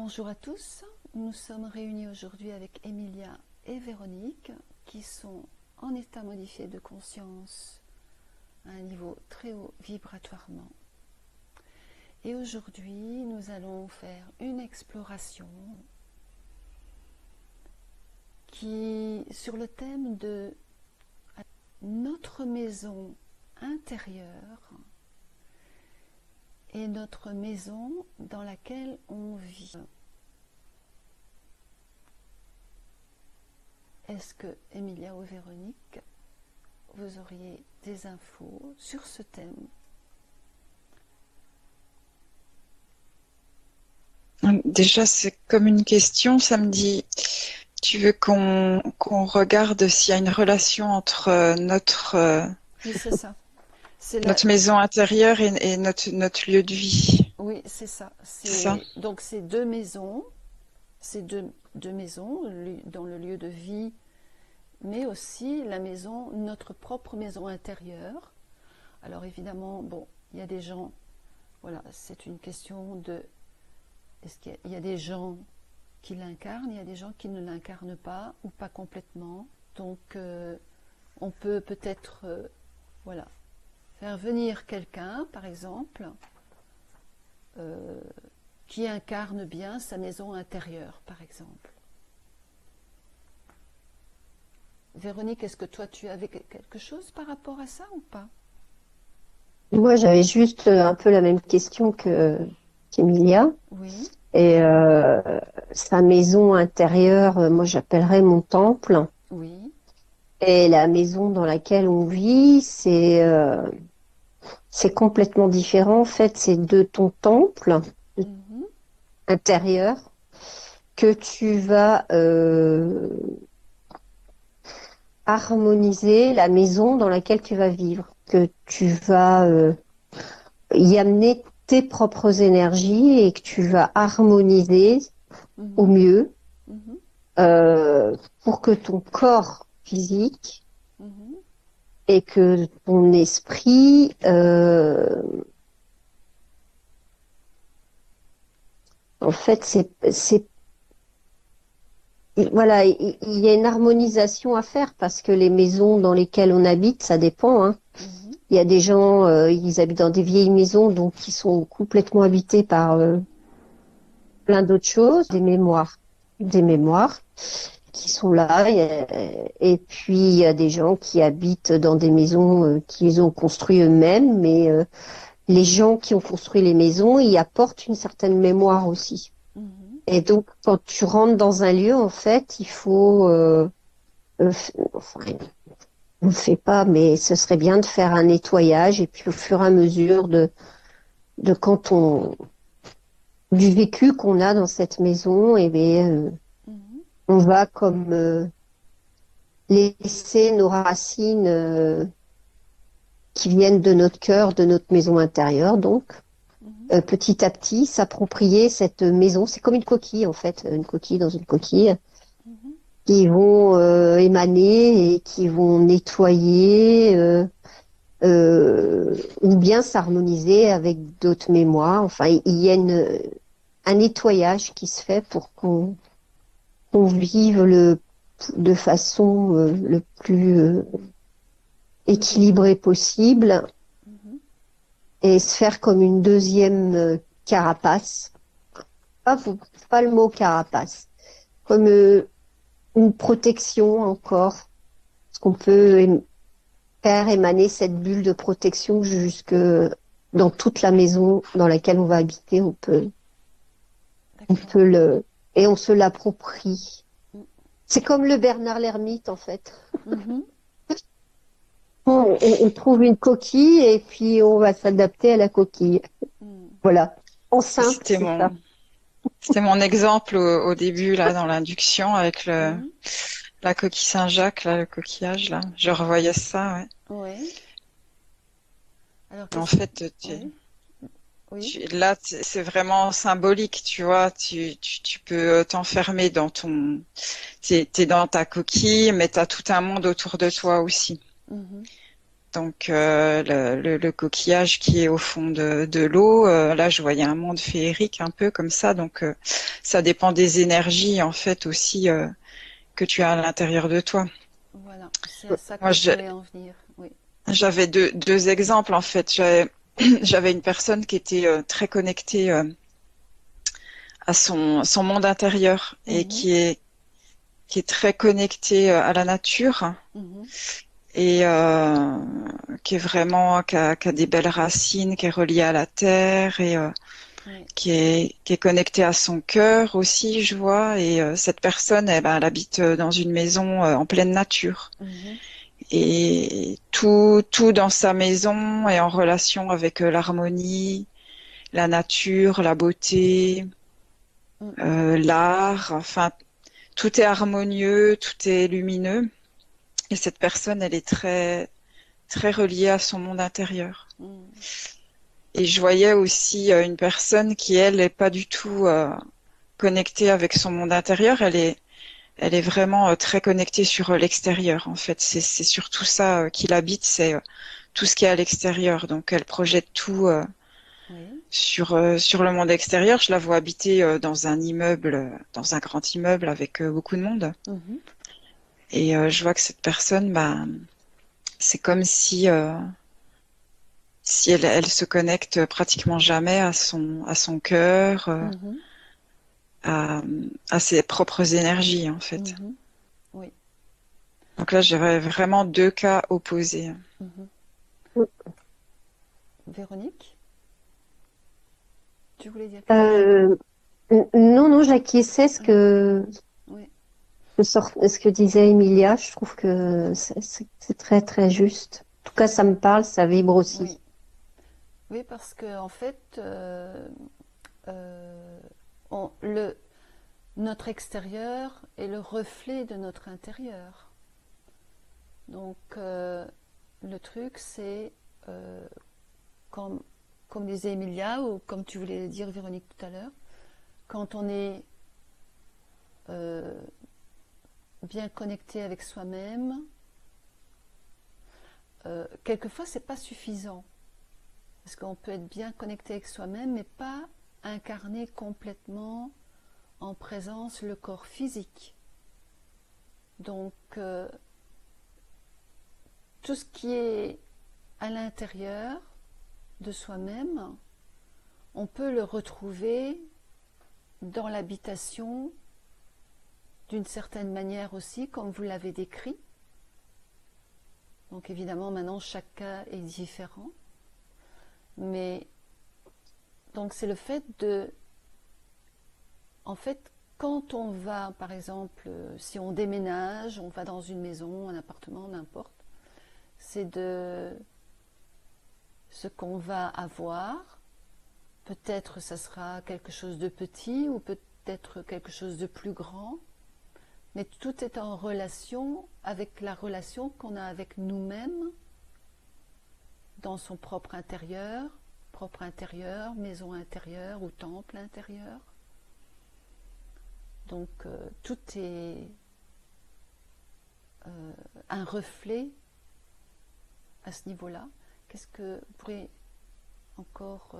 Bonjour à tous, nous sommes réunis aujourd'hui avec Emilia et Véronique qui sont en état modifié de conscience à un niveau très haut vibratoirement. Et aujourd'hui, nous allons faire une exploration sur le thème de notre maison intérieure et notre maison dans laquelle on vit. Est-ce que Emilia ou Véronique, vous auriez des infos sur ce thème? Déjà, c'est comme une question, ça me dit, tu veux qu'on regarde s'il y a une relation entre Oui, c'est ça. notre maison intérieure et notre lieu de vie. Oui, c'est ça. C'est ça. Donc c'est deux maisons, deux maisons dans le lieu de vie, mais aussi la maison, notre propre maison intérieure. Alors évidemment, bon, il y a des gens, voilà, c'est une question de, est-ce qu'il y a des gens qui l'incarnent, il y a des gens qui ne l'incarnent pas ou pas complètement. Donc on peut peut-être, voilà, faire venir quelqu'un, par exemple, qui incarne bien sa maison intérieure, par exemple. Véronique, est-ce que toi tu avais quelque chose par rapport à ça ou pas? Moi, j'avais juste un peu la même question qu'Emilia. Oui. Et sa maison intérieure, moi j'appellerais mon temple. Oui. Et la maison dans laquelle on vit, c'est complètement différent. En fait, c'est de ton temple intérieur que tu vas harmoniser la maison dans laquelle tu vas vivre, que tu vas y amener tes propres énergies et que tu vas harmoniser au mieux pour que ton corps physique et que ton esprit en fait c'est voilà, il y a une harmonisation à faire parce que les maisons dans lesquelles on habite, ça dépend, hein. Il y a des gens, ils habitent dans des vieilles maisons, donc qui sont complètement habités par plein d'autres choses, des mémoires qui sont là. Et puis il y a des gens qui habitent dans des maisons qu'ils ont construites eux-mêmes, mais les gens qui ont construit les maisons, ils apportent une certaine mémoire aussi. Et donc, quand tu rentres dans un lieu, en fait, il faut, enfin, on ne fait pas, mais ce serait bien de faire un nettoyage et puis au fur et à mesure de du vécu qu'on a dans cette maison, et bien, on va comme laisser nos racines qui viennent de notre cœur, de notre maison intérieure, donc. Petit à petit, s'approprier cette maison. C'est comme une coquille, en fait, une coquille dans une coquille, qui vont émaner et qui vont nettoyer ou bien s'harmoniser avec d'autres mémoires. Enfin, il y a un nettoyage qui se fait pour qu'on vive de façon le plus équilibrée possible. Et se faire comme une deuxième carapace. Pas le mot carapace. Comme une protection encore. Parce qu'on peut faire émaner cette bulle de protection jusque dans toute la maison dans laquelle on va habiter. Et on se l'approprie. C'est comme le Bernard l'ermite, en fait. On trouve une coquille et puis on va s'adapter à la coquille. Voilà. En simple, c'est ça. C'était mon exemple au début, là, dans l'induction, avec la coquille Saint-Jacques, là, le coquillage, là. Je revoyais ça, ouais. Oui. Alors, en fait, là, c'est vraiment symbolique, tu vois. Tu peux t'enfermer dans t'es dans ta coquille, mais t'as tout un monde autour de toi aussi. Donc le coquillage qui est au fond de l'eau, là je voyais un monde féerique un peu comme ça. Donc ça dépend des énergies en fait aussi que tu as à l'intérieur de toi. Voilà, c'est à ça que Moi je voulais en venir. Oui. j'avais deux exemples en fait. J'avais une personne qui était très connectée à son monde intérieur et Mhm, qui est très connectée à la nature mhm, et qui est vraiment qui a des belles racines, qui est reliée à la terre et oui. qui est connectée à son cœur aussi, je vois. Et cette personne, eh ben, elle habite dans une maison en pleine nature. Mhm, Et tout dans sa maison est en relation avec l'harmonie, la nature, la beauté, mm, l'art. Enfin, tout est harmonieux, tout est lumineux. Et cette personne, elle est très reliée à son monde intérieur. mm, Et je voyais aussi une personne qui, elle, est pas du tout connectée avec son monde intérieur. Elle est vraiment très connectée sur l'extérieur. En fait, c'est surtout ça qui l'habite, c'est tout ce qui est à l'extérieur. Donc, elle projette tout oui. sur le monde extérieur. Je la vois habiter dans un immeuble, dans un grand immeuble avec beaucoup de monde. Mhm, Et je vois que cette personne, bah, c'est comme si elle se connecte pratiquement jamais à son cœur, mhm, à, à ses propres énergies, en fait. mhm, oui. Donc là, j'avais vraiment deux cas opposés. Mhm. Véronique, tu voulais dire quelque chose? Euh, non, non, j'acquiesçais Mhm, oui. ce que disait Emilia. Je trouve que c'est très, très juste. En tout cas, ça me parle, ça vibre Oui. aussi. Oui, parce que en fait, euh, on- le, notre extérieur est le reflet de notre intérieur. Donc, le truc, c'est, euh, comme, comme disait Emilia, ou comme tu voulais dire Véronique tout à l'heure, quand on est euh, bien connecté avec soi-même, quelquefois, c'est pas suffisant. Parce qu'on peut être bien connecté avec soi-même, mais pas incarné complètement en présence le corps physique. Donc, tout ce qui est à l'intérieur de soi-même, on peut le retrouver dans l'habitation d'une certaine manière aussi, comme vous l'avez décrit. Donc évidemment, maintenant, chaque cas est différent. Mais donc c'est le fait de... En fait, quand on va, par exemple, si on déménage, on va dans une maison, un appartement, n'importe, c'est de ce qu'on va avoir. Peut-être ça sera quelque chose de petit ou peut-être quelque chose de plus grand, mais tout est en relation avec la relation qu'on a avec nous-mêmes dans son propre intérieur, maison intérieure ou temple intérieur. Donc tout est un reflet à ce niveau-là. Qu'est-ce que vous pourriez encore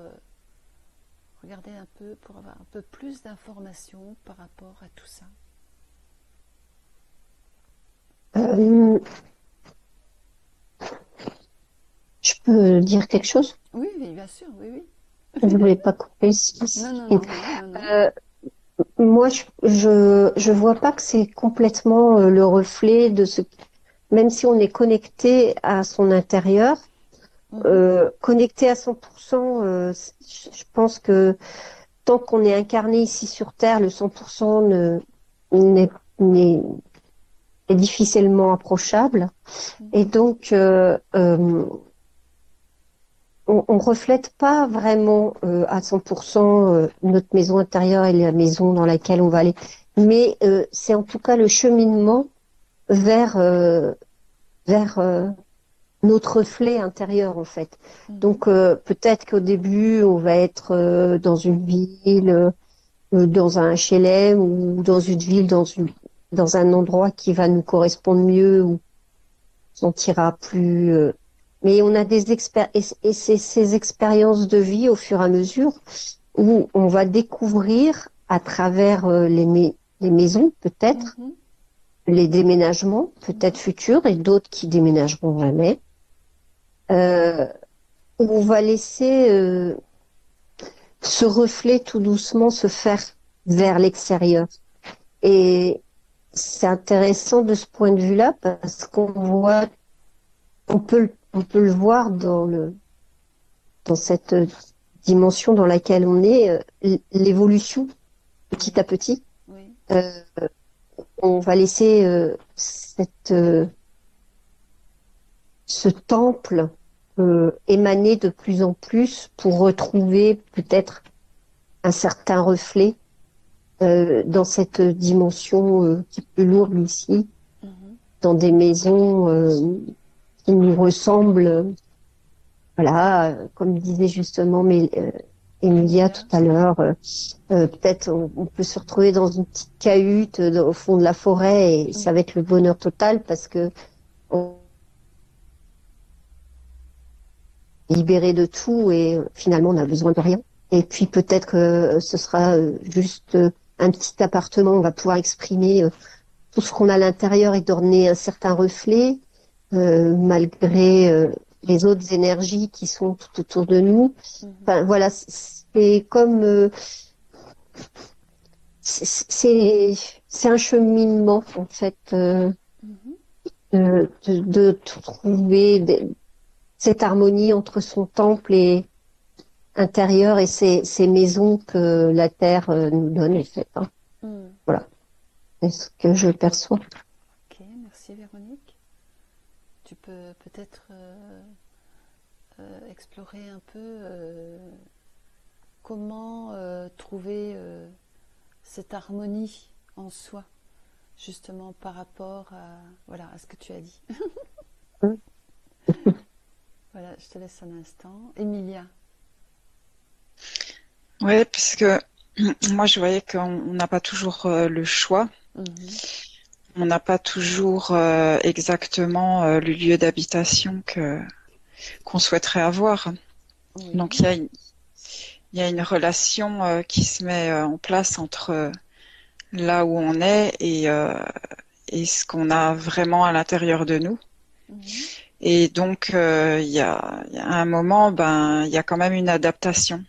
regarder un peu pour avoir un peu plus d'informations par rapport à tout ça? Euh, je peux dire quelque chose? Oui, oui, bien sûr, oui, oui. Je voulais pas couper. Non, non, non, non, non, non. Euh, Moi, je vois pas que c'est complètement le reflet de ce, même si on est connecté à son intérieur, Mhm, connecté à 100%, je pense que tant qu'on est incarné ici sur Terre, le 100% n'est, n'est, est difficilement approchable. Et mhm, donc, on reflète pas vraiment à 100% notre maison intérieure et la maison dans laquelle on va aller. Mais c'est en tout cas le cheminement vers, vers notre reflet intérieur, en fait. mhm, Donc, peut-être qu'au début, on va être dans une ville, dans un HLM ou dans une ville, dans un endroit qui va nous correspondre mieux, où on se sentira plus Mais on a et c'est ces expériences de vie au fur et à mesure où on va découvrir à travers les maisons, peut-être, Mhm. les déménagements, peut-être futurs, et d'autres qui déménageront jamais, euh, où on va laisser ce reflet tout doucement se faire vers l'extérieur. Et c'est intéressant de ce point de vue-là parce qu'on voit, on peut le voir dans cette dimension dans laquelle on est, l'évolution petit à petit. Oui. Euh, on va laisser ce temple émaner de plus en plus pour retrouver peut-être un certain reflet dans cette dimension qui est plus lourde ici, Mhm. dans des maisons qui nous ressemblent. Voilà, comme disait justement Emilia tout Emilia. à l'heure, peut-être on peut se retrouver dans une petite cahute au fond de la forêt et ça va Mhm. être le bonheur total parce que on est libéré de tout et finalement on n'a besoin de rien. Et puis peut-être que ce sera juste un petit appartement, on va pouvoir exprimer tout ce qu'on a à l'intérieur et donner un certain reflet malgré les autres énergies qui sont tout autour de nous. Mhm. Enfin voilà, c'est comme c'est un cheminement en fait Mhm. de trouver cette harmonie entre son temple et intérieur et ces maisons que la terre nous donne en fait. Hein. Mhm. Voilà, c'est ce que je perçois. Ok, merci Véronique. Tu peux peut-être explorer un peu comment trouver cette harmonie en soi, justement par rapport à, voilà, à ce que tu as dit. Hein. Voilà, je te laisse un instant. Emilia. Ouais, parce que moi je voyais qu'on n'a pas toujours le choix. Mhm. On n'a pas toujours exactement le lieu d'habitation qu'on souhaiterait avoir. Donc Oui. il y a une relation qui se met en place entre là où on est et ce qu'on a vraiment à l'intérieur de nous. Mhm. Et donc il y a un moment, ben il y a quand même une adaptation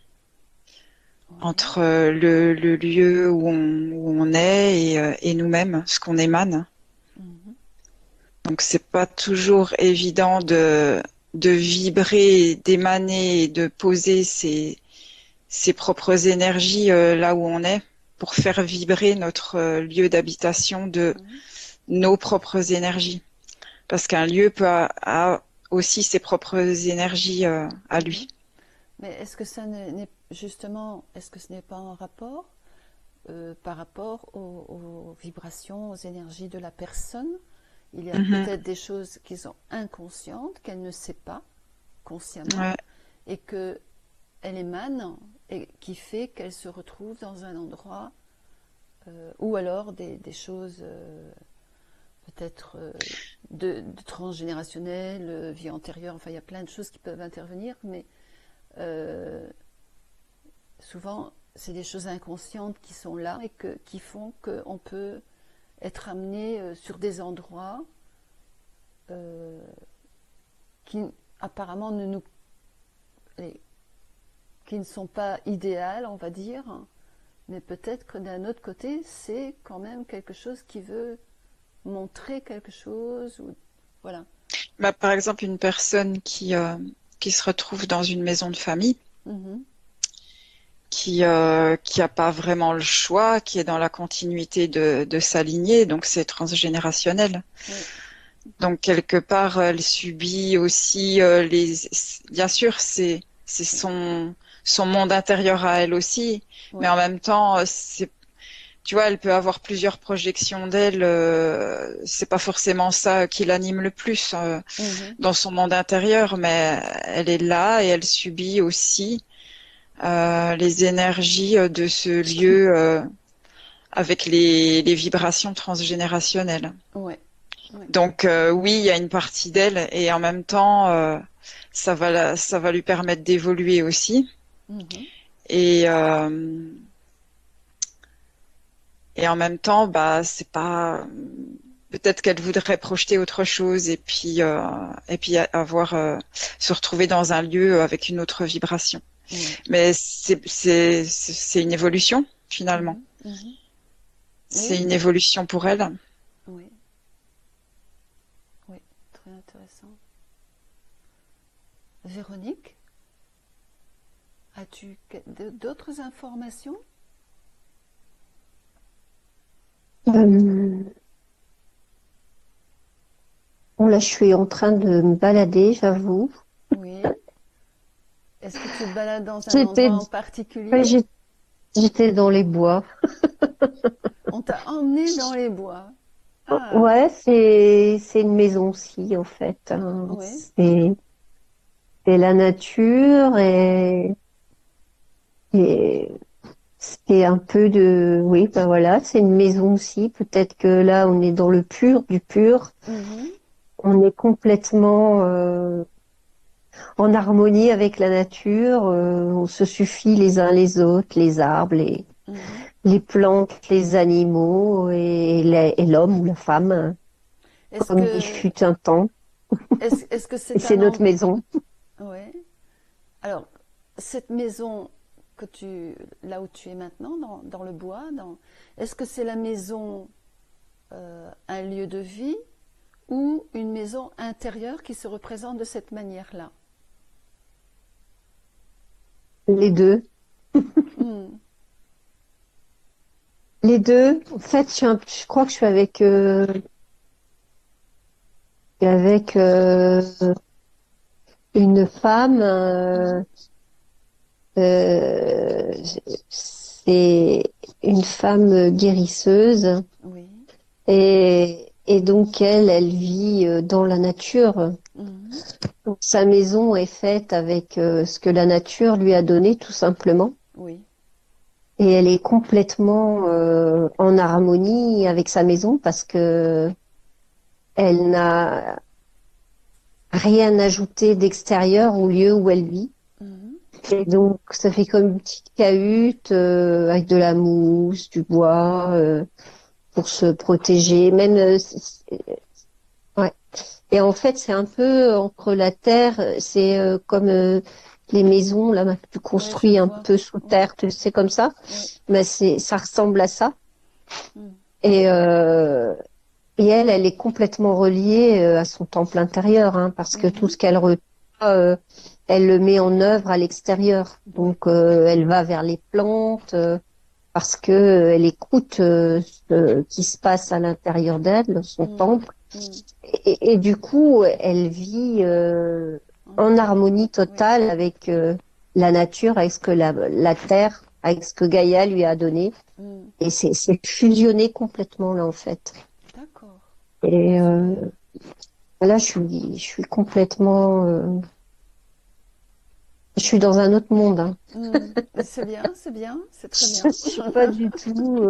Oui. entre le lieu où on est et nous-mêmes, ce qu'on émane. Mhm. Donc c'est pas toujours évident de vibrer, d'émaner et de poser ses propres énergies là où on est pour faire vibrer notre lieu d'habitation de Oui. nos propres énergies. Parce qu'un lieu a aussi ses propres énergies à Mhm. lui. Mais est-ce que ça n'est justement, est-ce que ce n'est pas en rapport par rapport aux vibrations, aux énergies de la personne? Il y a Mhm. peut-être des choses qui sont inconscientes, qu'elle ne sait pas consciemment, Ouais. et qu'elle émane, et qui fait qu'elle se retrouve dans un endroit, ou alors des choses peut-être de transgénérationnelles, vie antérieure, enfin il y a plein de choses qui peuvent intervenir, mais euh, souvent c'est des choses inconscientes qui sont là et qui font qu'on peut être amené sur des endroits euh, qui apparemment qui ne sont pas idéales, on va dire, mais peut-être que d'un autre côté, c'est quand même quelque chose qui veut montrer quelque chose. Ou, voilà. Bah, par exemple, une personne qui se retrouve dans une maison de famille, Mhm. qui a pas vraiment le choix, qui est dans la continuité de sa lignée, donc c'est transgénérationnel. Oui. Donc quelque part, elle subit aussi bien sûr, c'est son monde intérieur à elle aussi, mais Oui. en même temps, tu vois, elle peut avoir plusieurs projections d'elle. C'est pas forcément ça qui l'anime le plus Mhm. dans son monde intérieur, mais elle est là et elle subit aussi les énergies de ce lieu avec les vibrations transgénérationnelles. Ouais. Oui. Donc oui, il y a une partie d'elle et en même temps, ça va lui permettre d'évoluer aussi. Mhm. Et et en même temps, bah c'est pas peut-être qu'elle voudrait projeter autre chose et puis avoir se retrouver dans un lieu avec une autre vibration. Oui. Mais c'est une évolution finalement. Mhm. Mhm. C'est Oui, une évolution pour elle. oui, oui, très intéressant. Véronique, as-tu d'autres informations? Euh, bon, là, je suis en train de me balader, j'avoue. Oui. Est-ce que tu te balades dans un J'étais, endroit en ouais, particulier? j'étais dans les bois. On t'a emmené dans les bois. Ah, Ouais, c'est une maison aussi, en fait, hein. oui. C'est la nature et c'est un peu de, oui, ben voilà, c'est une maison aussi. Peut-être que là, on est dans le pur du pur. Mhm. On est complètement en harmonie avec la nature. On se suffit les uns les autres, les arbres, Mhm. les plantes, les animaux et l'homme ou la femme, hein, Est-ce comme il que fut un temps. est-ce que Et c'est c'est un notre endroit? maison. Ouais. Alors, cette maison là où tu es maintenant, dans le bois, est-ce que c'est la maison, un lieu de vie ou une maison intérieure qui se représente de cette manière-là? Les deux. Hmm. Les deux. En fait, je crois que je suis avec une femme. Mhm. Euh, c'est une femme guérisseuse Oui. et donc elle vit dans la nature. Mhm. Donc, sa maison est faite avec ce que la nature lui a donné tout simplement. Oui. Et elle est complètement en harmonie avec sa maison parce que elle n'a rien ajouté d'extérieur au lieu où elle vit. Mhm. Et donc, ça fait comme une petite cahute avec de la mousse, du bois pour se protéger. Même, ouais. Et en fait, c'est un peu entre la terre, c'est comme les maisons là que tu Oui, je construis un vois. peu sous Oui. terre, c'est comme ça. Oui. Mais ça ressemble à ça. Hmm. Et elle est complètement reliée à son temple intérieur, hein, parce que tout Mhm. ce qu'elle reçoit, elle le met en œuvre à l'extérieur. Oui. Donc, elle va vers les plantes parce que elle écoute ce qui se passe à l'intérieur d'elle, son Hmm. temple, Hmm. et du coup, elle vit En en harmonie. harmonie Oui. totale avec la nature, avec ce que la terre, avec ce que Gaïa lui a donné, Hmm. et c'est fusionné complètement là en fait. D'accord. Et Super. là, je suis complètement, je suis dans un autre monde, hein. Hmm. C'est bien, c'est très Je bien. suis pas du tout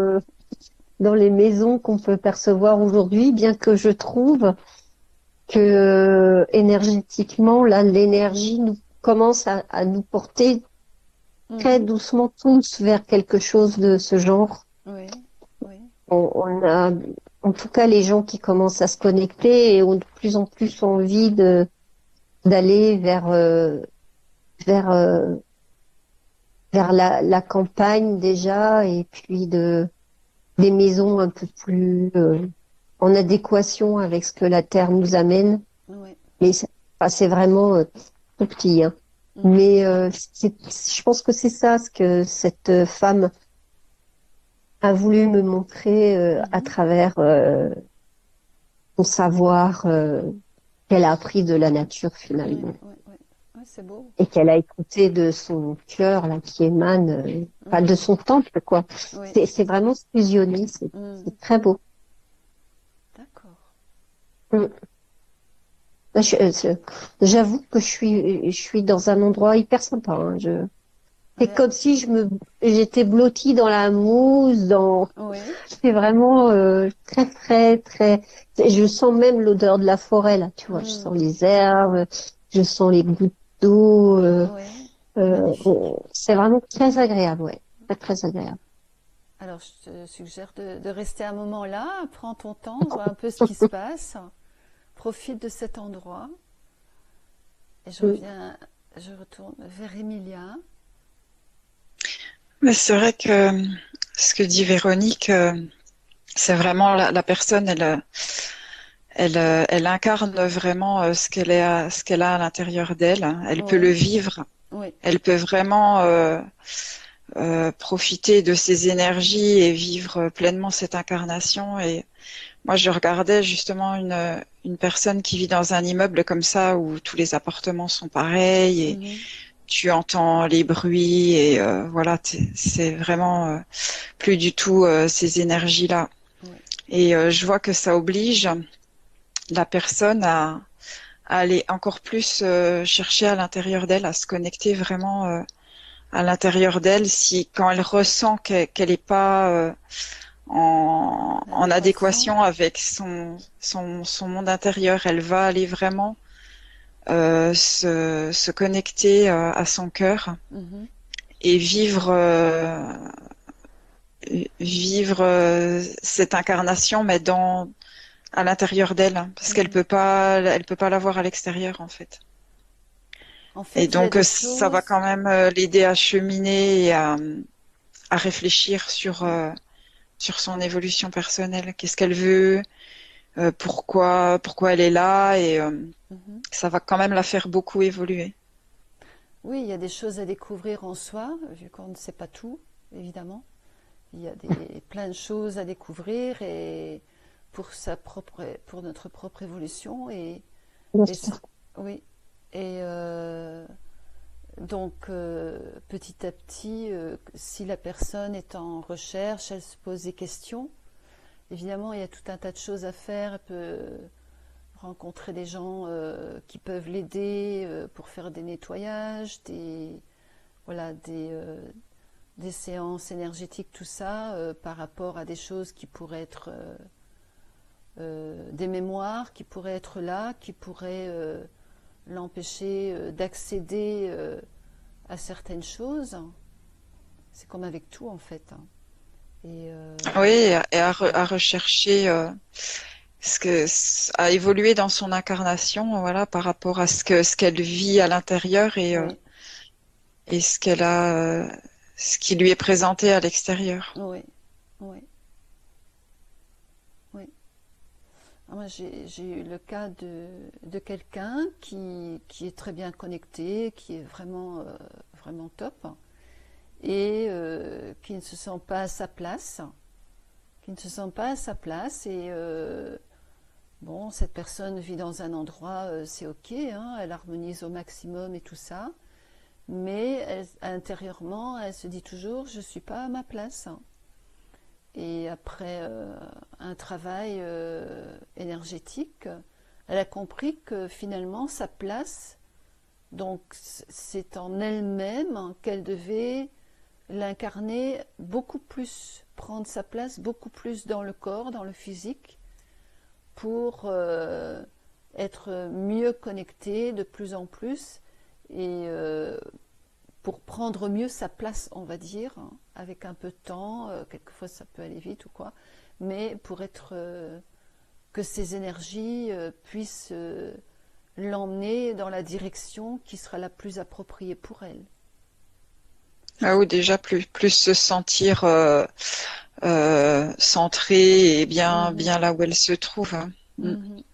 dans les maisons qu'on peut percevoir aujourd'hui, bien que je trouve que énergétiquement, là, l'énergie nous commence à nous porter très Mhm. doucement tous vers quelque chose de ce genre. Oui. Oui. On a, en tout cas, les gens qui commencent à se connecter et ont de plus en plus envie de d'aller vers vers la campagne déjà et puis des maisons un peu plus en adéquation avec ce que la terre nous amène. Oui. Mais enfin, c'est vraiment tout petit, hein. Mhm. Mais je pense que c'est ça ce que cette femme a voulu me montrer à Mhm. travers son savoir qu'elle a appris de la nature Oui. finalement Oui. Oui. Oui, c'est beau. et qu'elle a écouté de son cœur là qui émane, enfin de Mhm. son temple quoi. Oui. C'est vraiment fusionné, Mhm. c'est très beau. D'accord. Mm. J'avoue que je suis dans un endroit hyper sympa, hein. C'est comme si j'étais blottie dans la mousse, Oui. c'est vraiment très, très, très, je sens même l'odeur de la forêt, là, tu vois. Je sens Hmm. les herbes, je sens les gouttes d'eau, Oui. Magnifique. c'est vraiment très agréable, ouais. Très, très agréable. Alors, je te suggère de rester un moment là, prends ton temps, vois un peu ce qui se passe, profite de cet endroit. Et je retourne vers Emilia. Mais c'est vrai que ce que dit Véronique, c'est vraiment la personne, elle incarne vraiment ce qu'elle a à l'intérieur d'elle. Elle peut le Oui, vivre. oui. Elle peut vraiment profiter de ses énergies et vivre pleinement cette incarnation. Et moi, je regardais justement une personne qui vit dans un immeuble comme ça où tous les appartements sont pareils et Mhm. tu entends les bruits et voilà, c'est vraiment plus du tout ces énergies-là. Oui. Et je vois que ça oblige la personne à aller encore plus chercher à l'intérieur d'elle, à se connecter vraiment à l'intérieur d'elle, si quand elle ressent qu'elle est pas en L'adéquation. adéquation avec son monde intérieur, elle va aller vraiment se connecter à son cœur Mhm. et vivre cette incarnation, mais à l'intérieur d'elle, hein, parce Mhm. elle peut pas l'avoir à l'extérieur en fait. En Et fait, il y a donc des ça va choses. quand même l'aider à cheminer et à réfléchir sur son évolution personnelle. Qu'est-ce qu'elle veut, pourquoi elle est là, et Mhm. ça va quand même la faire beaucoup évoluer. Oui, il y a des choses à découvrir en soi, vu qu'on ne sait pas tout, évidemment. Il y a plein de choses à découvrir et pour notre propre évolution Bien et sûr. oui. Et donc petit à petit, si la personne est en recherche, elle se pose des questions. Évidemment, il y a tout un tas de choses à faire. Elle peut rencontrer des gens qui peuvent l'aider pour faire des nettoyages, voilà, des séances énergétiques, tout ça, par rapport à des choses qui pourraient être des mémoires, qui pourraient être là, qui pourraient l'empêcher d'accéder à certaines choses. C'est comme avec tout en fait, hein. Et Oui, et à rechercher à évoluer dans son incarnation, voilà, par rapport à ce qu'elle vit à l'intérieur oui, et ce qui lui est présenté à l'extérieur. oui, oui, oui. Moi, j'ai eu le cas de quelqu'un qui est très bien connecté, qui est vraiment, vraiment top, et qui ne se sent pas à sa place, qui ne se sent pas à sa place, et bon, cette personne vit dans un endroit, c'est ok, hein, elle harmonise au maximum et tout ça, mais intérieurement, elle se dit toujours, je ne suis pas à ma place. Et après un travail énergétique, elle a compris que finalement sa place, donc c'est en elle-même qu'elle devait l'incarner beaucoup plus, prendre sa place beaucoup plus dans le corps, dans le physique, pour être mieux connectée de plus en plus et pour prendre mieux sa place, on va dire, hein, avec un peu de temps, quelquefois ça peut aller vite ou quoi, mais pour être que ces énergies puissent l'emmener dans la direction qui sera la plus appropriée pour elle. Ah, ou déjà plus se sentir centrée et Mhm, bien là où elle se trouve, hein. Mm. mhm.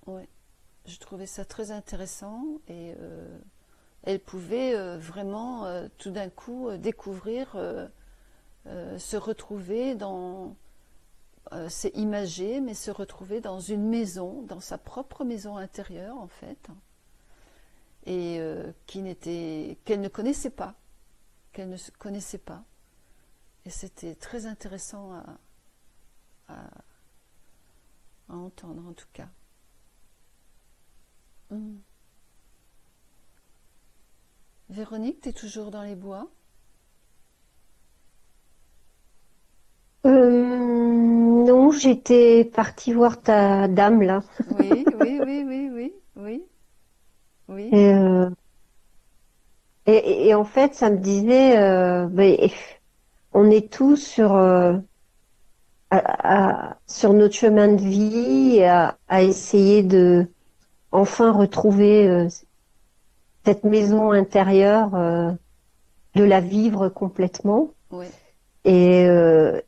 Ouais, je trouvais ça très intéressant et elle pouvait vraiment tout d'un coup découvrir, se retrouver dans, c'est imagé, mais se retrouver dans une maison, dans sa propre maison intérieure en fait, et qu'elle ne connaissait pas, qu'elle ne connaissait pas. Et c'était très intéressant à, à entendre en tout cas. Mm. Véronique, tu es toujours dans les bois? Non, j'étais partie voir ta dame là. Oui, oui, oui, oui, oui, oui, oui. Et, euh, et en fait, ça me disait, on est tous sur notre chemin de vie et à essayer de enfin retrouver cette maison intérieure, de la vivre complètement. Oui, Et, euh,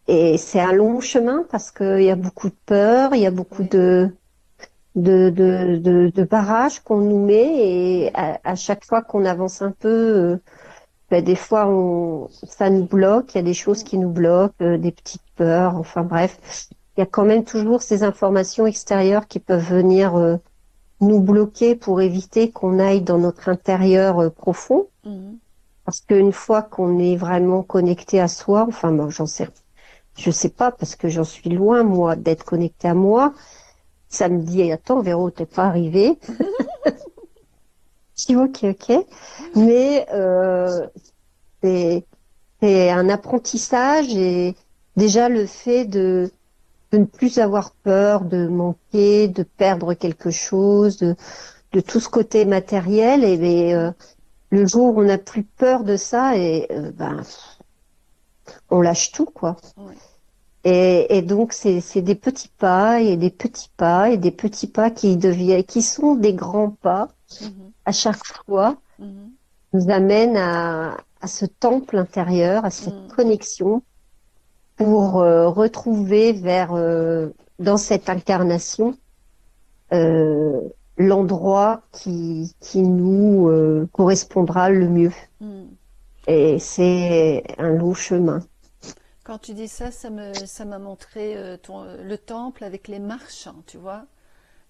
et c'est un long chemin parce qu'il y a beaucoup de peur, il y a beaucoup oui, de barrages qu'on nous met et oui, à chaque fois qu'on avance un peu, des fois ça nous bloque, il y a des choses mm, qui nous bloquent, des petites peurs, enfin bref, il y a quand même toujours ces informations extérieures qui peuvent venir nous bloquer pour éviter qu'on aille dans notre intérieur profond. mhm, Parce qu'une fois qu'on est vraiment connecté à soi, enfin moi je sais pas parce que j'en suis loin moi d'être connecté à moi. Ça me dit attends Véro, t'es pas arrivé. Je dis ok ok, mais c'est c'est un apprentissage et déjà le fait de ne plus avoir peur de manquer, de perdre quelque chose, de tout ce côté matériel et mm, le jour où on n'a plus peur de ça et on lâche tout quoi. oui, Et donc c'est des petits pas et des petits pas et des petits pas qui sont des grands pas mhm, à chaque fois mhm, nous amènent à ce temple intérieur, à cette mm, connexion pour retrouver dans cette incarnation euh, l'endroit qui nous correspondra le mieux. mm. Et c'est un long chemin. Quand tu dis ça, ça m'a montré le temple avec les marches, hein, tu vois,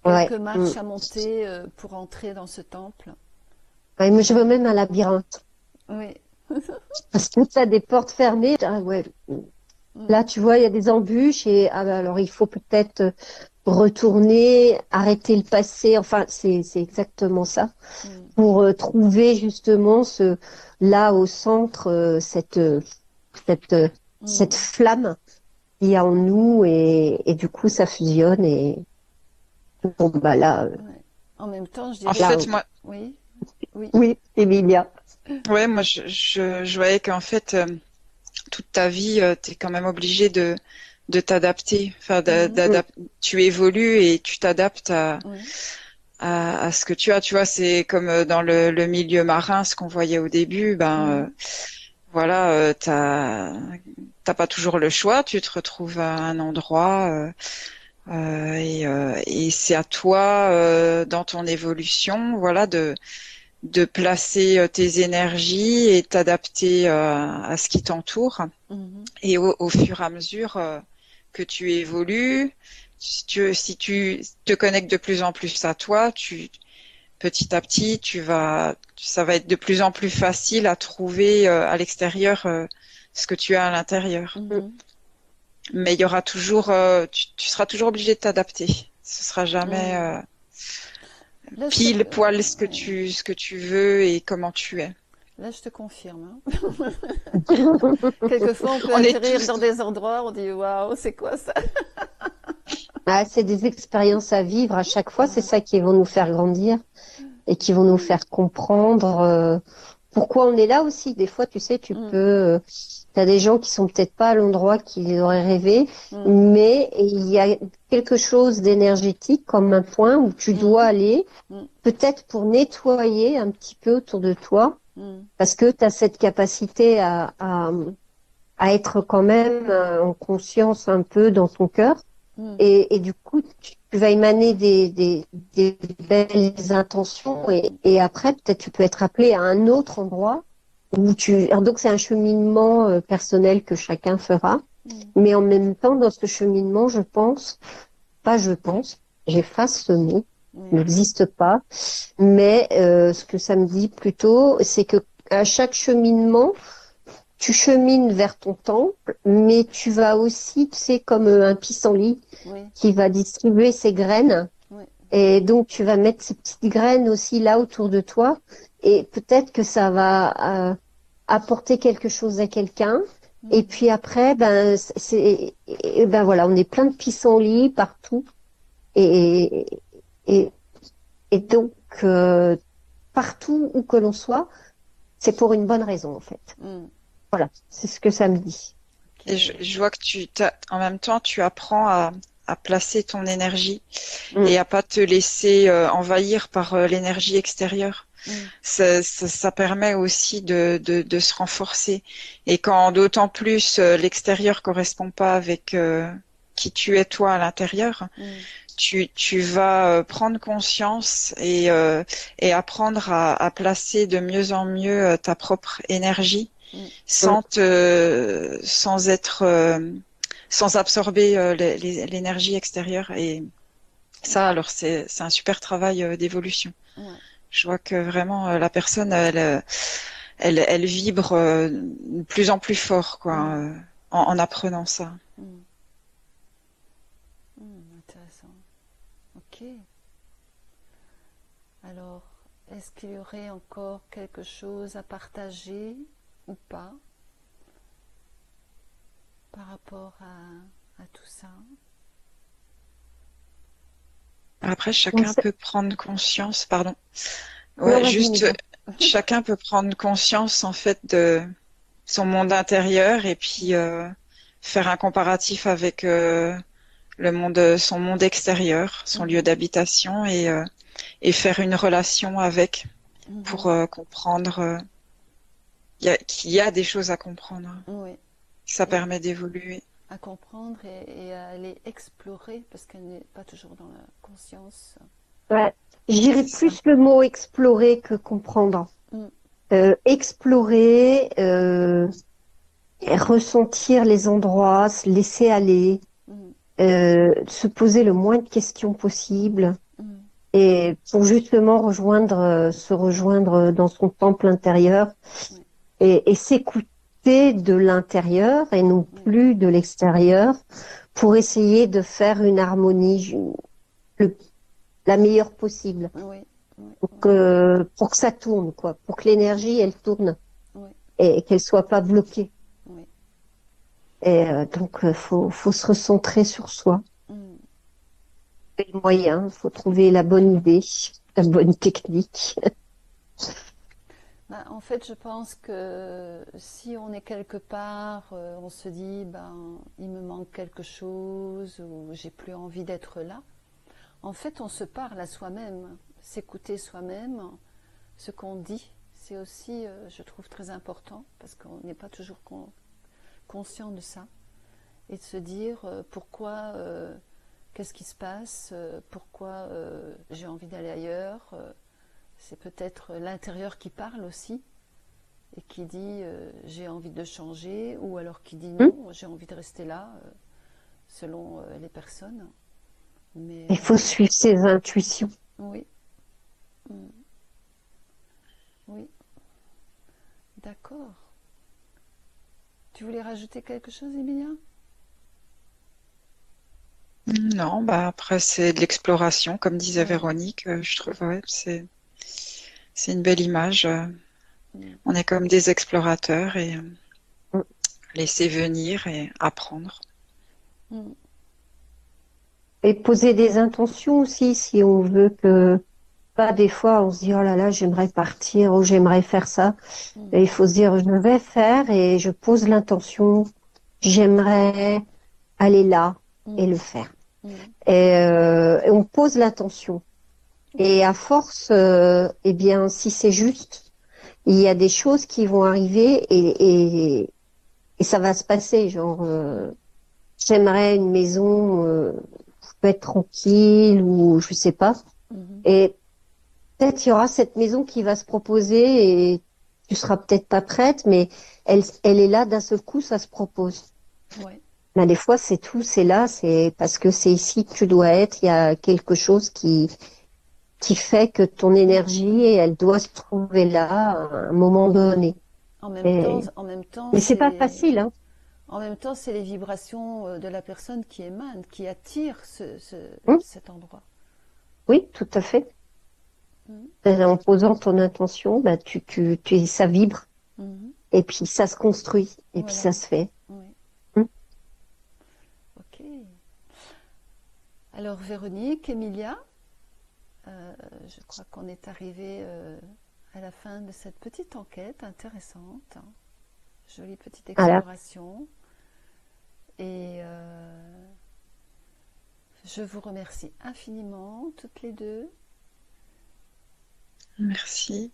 quelques Ouais. marches à monter pour entrer dans ce temple. Ouais, mais je veux même un labyrinthe. Oui, Parce que tu as des portes fermées. Ah ouais. mm, Là, tu vois, il y a des embûches et alors il faut peut-être retourner, arrêter le passé. Enfin, c'est exactement ça mm, pour trouver justement là au centre cette cette mm, flamme qu'il y a en nous et du coup ça fusionne et bon bah ouais. En même temps, je En dirais, là fait, moi, oui, oui, oui, Emilia. ouais, moi, je voyais qu'en fait, toute ta vie, tu es quand même obligé de t'adapter. Enfin, mhm, Mm, tu évolues et tu t'adaptes oui, à ce que tu as. Tu vois, c'est comme dans le milieu marin, ce qu'on voyait au début. mhm, Voilà, t'as pas toujours le choix. Tu te retrouves à un endroit et c'est à toi, dans ton évolution, voilà, de placer tes énergies et t'adapter à ce qui t'entoure. mhm, Et au fur et à mesure que tu évolues, si tu te connectes de plus en plus à toi, petit à petit, ça va être de plus en plus facile à trouver à l'extérieur ce que tu as à l'intérieur. mm. mhm, Mais il y aura toujours, tu seras toujours obligé de t'adapter. Ce sera jamais oui. Là, pile poil ouais. ce que tu veux et comment tu es. Là, je te confirme, hein. Quelquefois, on peut On est atterrir tous, dans des endroits, on dit waouh, c'est quoi ça? Ah, c'est des expériences à vivre à chaque fois, c'est Ouais. ça qui vont nous faire grandir et qui vont nous faire comprendre pourquoi on est là aussi. Des fois, tu sais, Mm, t'as des gens qui sont peut-être pas à l'endroit qu'ils auraient rêvé, mm, mais il y a quelque chose d'énergétique comme un point où tu dois mhm, aller, mm, peut-être pour nettoyer un petit peu autour de toi, mm, parce que tu as cette capacité à être quand même en conscience un peu dans ton cœur. mm, Et du coup, tu vas émaner des belles intentions et après, peut-être tu peux être appelé à un autre endroit alors donc c'est un cheminement personnel que chacun fera. mm, Mais en même temps, dans ce cheminement, je pense, j'efface ce mot, il oui, n'existe pas. Mais ce que ça me dit plutôt, c'est que à chaque cheminement, tu chemines vers ton temple, mais tu vas aussi, tu sais, comme un pissenlit oui, qui va distribuer ses graines oui, Et donc, tu vas mettre ces petites graines aussi là autour de toi. Et peut-être que ça va apporter quelque chose à quelqu'un. Et Mhm. puis après, ben voilà, on est plein de pissenlits partout. Et, et, et donc, partout où que l'on soit, c'est pour une bonne raison, en fait. Mhm. Voilà, c'est ce que ça me dit. Ok. Et je vois que en même temps, tu apprends à placer ton énergie Mm. et à pas te laisser envahir par l'énergie extérieure. Mhm. Ça permet aussi de se renforcer. Et quand d'autant plus l'extérieur correspond pas avec qui tu es toi à l'intérieur, Mhm. tu vas prendre conscience et apprendre à placer de mieux en mieux ta propre énergie Mhm. Mm. sans être sans absorber l'énergie extérieure. Et ça, alors c'est un super travail d'évolution. Ouais. Je vois que vraiment la personne, elle vibre de plus en plus fort, quoi, Mhm. en apprenant ça. Mhm. Intéressant. Ok. Alors, est-ce qu'il y aurait encore quelque chose à partager ou pas par rapport à tout ça? Après, Donc, chacun peut prendre conscience, pardon. non, Ouais, vas-y, juste Mélia. chacun peut prendre conscience en fait de son monde intérieur et puis faire un comparatif avec son monde extérieur, son lieu Mhm. d'habitation et faire une relation avec pour Mhm. comprendre qu'il y a des choses à comprendre. Oui. Ça Et permet d'évoluer. à comprendre et à aller explorer parce qu'elle n'est pas toujours dans la conscience. Ouais. Je dirais C'est ça. plus le mot explorer que comprendre. Mm. Explorer, ressentir les endroits, se laisser aller, Mm. se poser le moins de questions possible Mm. et pour justement se rejoindre dans son temple intérieur Oui. et s'écouter de l'intérieur et non Oui. plus de l'extérieur pour essayer de faire une harmonie le- la meilleure possible Oui. Oui. pour que ça tourne, quoi, pour que l'énergie, elle tourne Oui. et qu'elle soit pas bloquée. Oui. Et donc, faut se recentrer sur soi. Mm. Et le moyen, faut trouver la bonne idée, la bonne technique. Ben, en fait, je pense que si on est quelque part, on se dit, ben, il me manque quelque chose ou j'ai plus envie d'être là. En fait, on se parle à soi-même. S'écouter soi-même, ce qu'on dit, c'est aussi, je trouve, très important parce qu'on n'est pas toujours conscient de ça. Et de se dire pourquoi, qu'est-ce qui se passe, pourquoi j'ai envie d'aller ailleurs. C'est peut-être l'intérieur qui parle aussi et qui dit j'ai envie de changer ou alors qui dit Hmm. non, j'ai envie de rester là, selon les personnes. Mais Il faut suivre ses intuitions. oui, mm, oui, d'accord. Tu voulais rajouter quelque chose, Emilia? Non, bah après c'est de l'exploration, comme disait Oui. Véronique. Je trouve ouais, c'est une belle image. Mm, On est comme des explorateurs et Hmm. laisser venir et apprendre. mm, Et poser des intentions aussi, si on veut que, pas des fois, on se dit, oh là là, j'aimerais partir, ou j'aimerais faire ça. Et il mhm, faut se dire, je vais faire et je pose l'intention, j'aimerais aller là et mm, le faire. mm, Et on pose l'intention. Et à force, eh bien, si c'est juste, il y a des choses qui vont arriver et ça va se passer. Genre, j'aimerais une maison peut être tranquille ou je sais pas. mhm. Et peut-être il y aura cette maison qui va se proposer et tu seras peut-être pas prête, mais elle est là d'un seul coup, ça se propose. Ouais, Mais des fois, c'est tout, c'est là, c'est parce que c'est ici que tu dois être. Il y a quelque chose qui fait que ton mm. énergie, elle doit se trouver là à un moment donné. Et, En même temps, mais c'est pas facile, hein. en même temps, c'est les vibrations de la personne qui émane, qui attire Hum. cet endroit. Oui, tout à fait. En posant ton intention, bah, ça vibre. Et puis ça se construit. Et puis ça se fait. Oui. Mm. Ok. Alors Véronique, Emilia, je crois qu'on est arrivé à la fin de cette petite enquête intéressante. Jolie petite Voilà. exploration. Et je vous remercie infiniment, toutes les deux. Merci.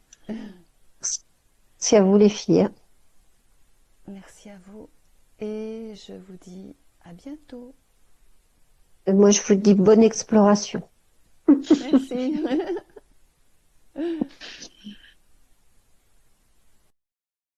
C'est à vous les filles. Merci à vous. Et je vous dis à bientôt. Moi, je vous dis bonne exploration. Merci.